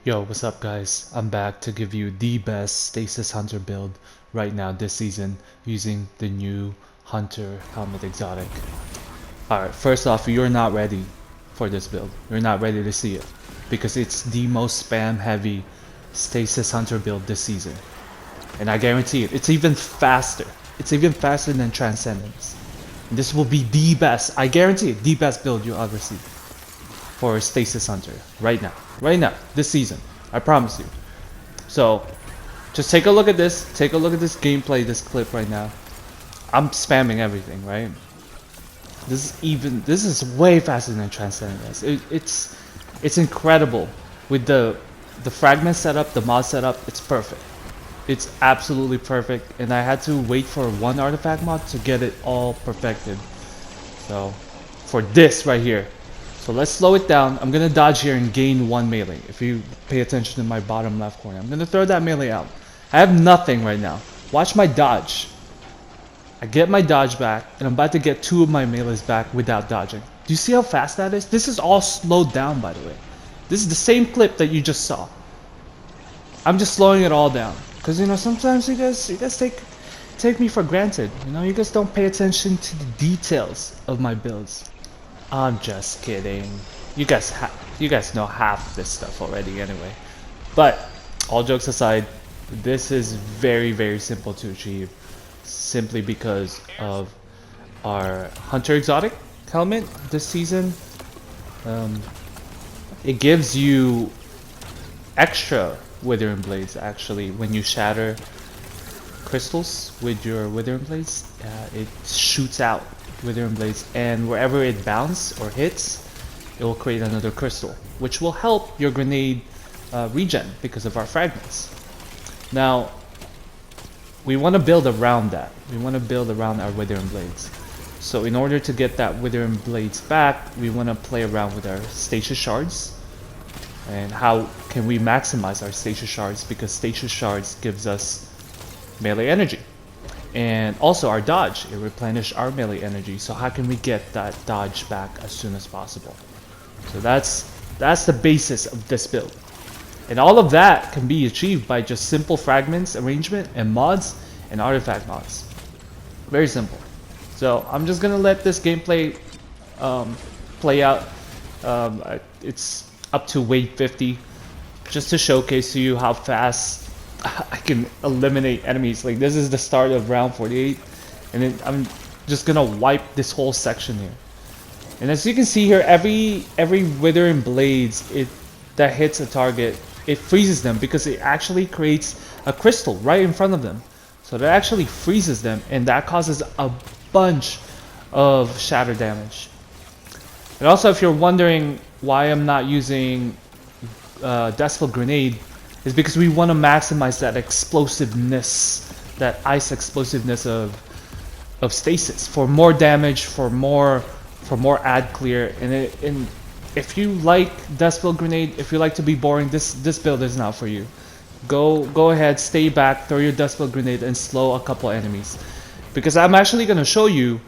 Yo, what's up guys? I'm back to give you the best Stasis Hunter build right now this season using the new Hunter Helmet Exotic. Alright, first off, you're not ready for this build. You're not ready to see it because it's the most spam heavy Stasis Hunter build this season. And I guarantee it, it's even faster. It's even faster than Transcendence. And this will be the best, I guarantee it, the best build you'll ever see for Stasis Hunter right now. Right now, this season. I promise you. So, just take a look at this. Take a look at this gameplay, this clip right now. I'm spamming everything, right? This is way faster than Transcendence. It's incredible with the fragment setup, the mod setup. It's perfect. It's absolutely perfect, and I had to wait for one artifact mod to get it all perfected. So, for this right here. So let's slow it down. I'm gonna dodge here and gain one melee. If you pay attention to my bottom left corner, I'm gonna throw that melee out. I have nothing right now. Watch my dodge. I get my dodge back, and I'm about to get two of my melees back without dodging. Do you see how fast that is? This is all slowed down, by the way. This is the same clip that you just saw. I'm just slowing it all down. Because, you know, sometimes you guys take me for granted. You know, you guys don't pay attention to the details of my builds. I'm just kidding. You guys know half this stuff already anyway. But all jokes aside, this is very simple to achieve simply because of our Hunter Exotic helmet this season. It gives you extra Withering Blades actually when you shatter crystals with your Withering Blades. It shoots out Withering Blades, and wherever it bounces or hits, it will create another crystal, which will help your grenade regen because of our fragments. Now, we want to build around that. We want to build around our Withering Blades. So in order to get that Withering Blades back, we want to play around with our Stasis Shards. And how can we maximize our Stasis Shards? Because Stasis Shards gives us melee energy. And also our dodge, it replenishes our melee energy. So how can we get that dodge back as soon as possible? So that's the basis of this build. And all of that can be achieved by just simple fragments arrangement and mods and artifact mods. Very simple. So I'm just gonna let this gameplay play out. It's up to weight 50, just to showcase to you how fast I can eliminate enemies. Like, this is the start of round 48, and then I'm just gonna wipe this whole section here. And as you can see here, every Withering Blades that hits a target, it freezes them because it actually creates a crystal right in front of them. So that actually freezes them, and that causes a bunch of shatter damage. And also, if you're wondering why I'm not using Deathful Grenade, is because we want to maximize that explosiveness, that ice explosiveness of Stasis for more damage, for more ad clear. And if you like Deathful Grenade, if you like to be boring, this build is not for you. Go ahead, stay back, throw your Deathful Grenade, and slow a couple enemies. Because I'm actually gonna show you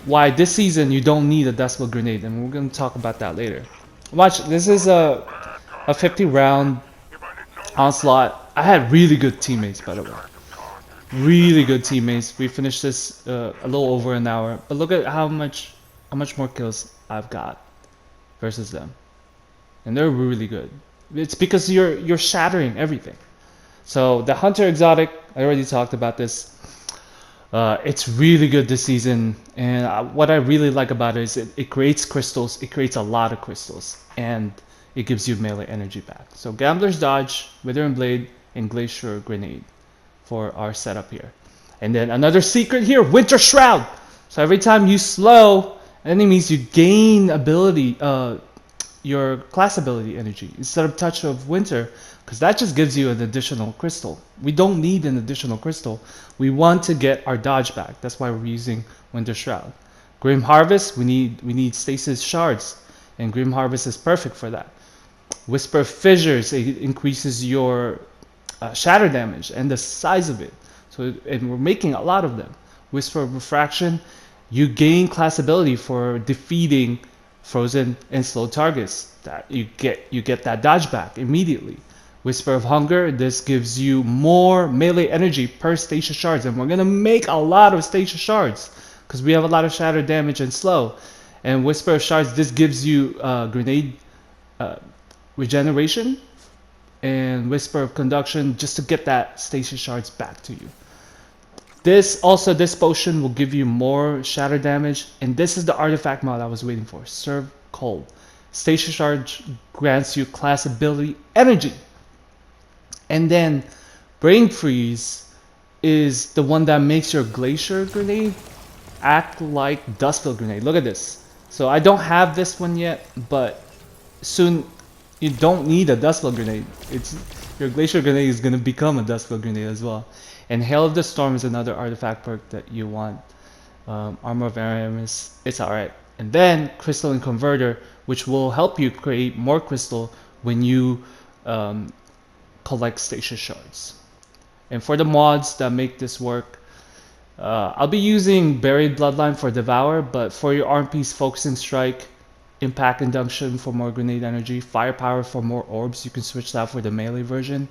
why this season you don't need a Deathful Grenade, and we're gonna talk about that later. Watch, this is a 50 round onslaught. I had really good teammates, by the way. Really good teammates. We finished this a little over an hour, but look at how much more kills I've got versus them, and they're really good. It's because you're shattering everything. So the Hunter Exotic, I already talked about this. It's really good this season, and what I really like about it is it creates crystals. It creates a lot of crystals, and it gives you melee energy back. So Gambler's Dodge, Withering Blade, and Glacier Grenade for our setup here. And then another secret here, Winter Shroud. So every time you slow enemies, you gain ability, your class ability energy instead of Touch of Winter, because that just gives you an additional crystal. We don't need an additional crystal. We want to get our dodge back. That's why we're using Winter Shroud. Grim Harvest, we need Stasis Shards, and Grim Harvest is perfect for that. Whisper Fissures, it increases your shatter damage and the size of it. So, and we're making a lot of them. Whisper Refraction, you gain class ability for defeating frozen and slow targets. That you get that dodge back immediately. Whisper of Hunger, this gives you more melee energy per Stasis shards, and we're gonna make a lot of Stasis shards because we have a lot of shatter damage and slow. And Whisper of Shards, this gives you grenade regeneration, and Whisper of Conduction just to get that Stasis shards back to you. This potion will give you more shatter damage, and this is the artifact mod I was waiting for. Serve Cold. Stasis Charge grants you class ability energy. And then Brain Freeze is the one that makes your Glacier Grenade act like Dustfield Grenade. Look at this. So I don't have this one yet, but soon you don't need a Dustfield Grenade. Your Glacier Grenade is going to become a Dustfield Grenade as well. And Hail of the Storm is another artifact perk that you want. Armor of Aramis, it's alright. And then Crystalline Converter, which will help you create more crystal when you collect Stasis Shards. And for the mods that make this work, I'll be using Buried Bloodline for Devour, but for your arm piece, Focusing Strike, Impact Induction for more grenade energy, Firepower for more orbs, you can switch that for the melee version.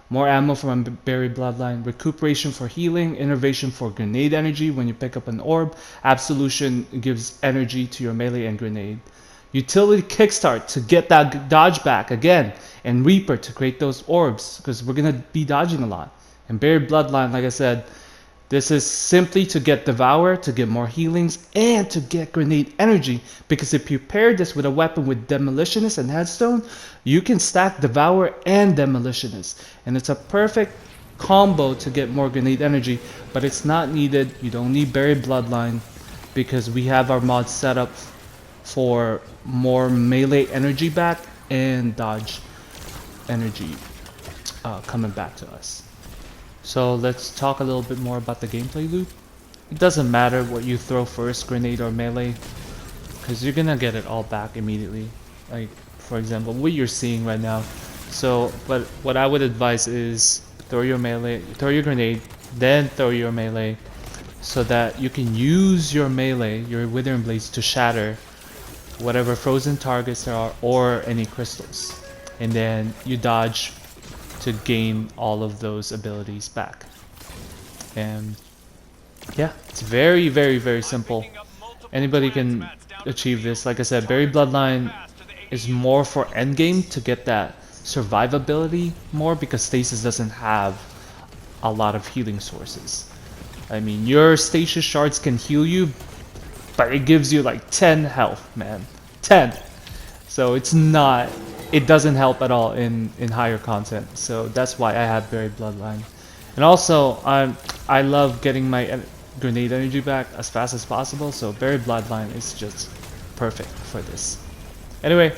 More ammo from Buried Bloodline, Recuperation for healing, Innervation for grenade energy when you pick up an orb, Absolution gives energy to your melee and grenade. Utility Kickstart to get that dodge back again, and Reaper to create those orbs because we're going to be dodging a lot. And Buried Bloodline, like I said, this is simply to get Devour, to get more healings, and to get grenade energy. Because if you pair this with a weapon with Demolitionist and Headstone, you can stack Devour and Demolitionist. And it's a perfect combo to get more grenade energy, but it's not needed. You don't need Buried Bloodline because we have our mods set up for more melee energy back and dodge energy coming back to us. So let's talk a little bit more about the gameplay loop. It doesn't matter what you throw first, grenade or melee, because you're gonna get it all back immediately. Like for example, what you're seeing right now. So, but what I would advise is throw your grenade, then throw your melee, so that you can use your melee, your Withering Blades, to shatter whatever frozen targets there are or any crystals, and then you dodge to gain all of those abilities back. And yeah, it's very, very, very simple. Anybody can achieve this. Like I said, Buried Bloodline is more for endgame to get that survivability more, because Stasis doesn't have a lot of healing sources. I mean, your Stasis shards can heal you, but it gives you like 10 health, man. 10. So it doesn't help at all in higher content. So that's why I have Buried Bloodline. And also, I love getting my grenade energy back as fast as possible, so Buried Bloodline is just perfect for this. Anyway,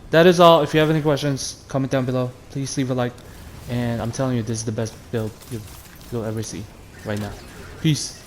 that is all. If you have any questions, comment down below. Please leave a like. And I'm telling you, this is the best build you'll ever see right now. Peace.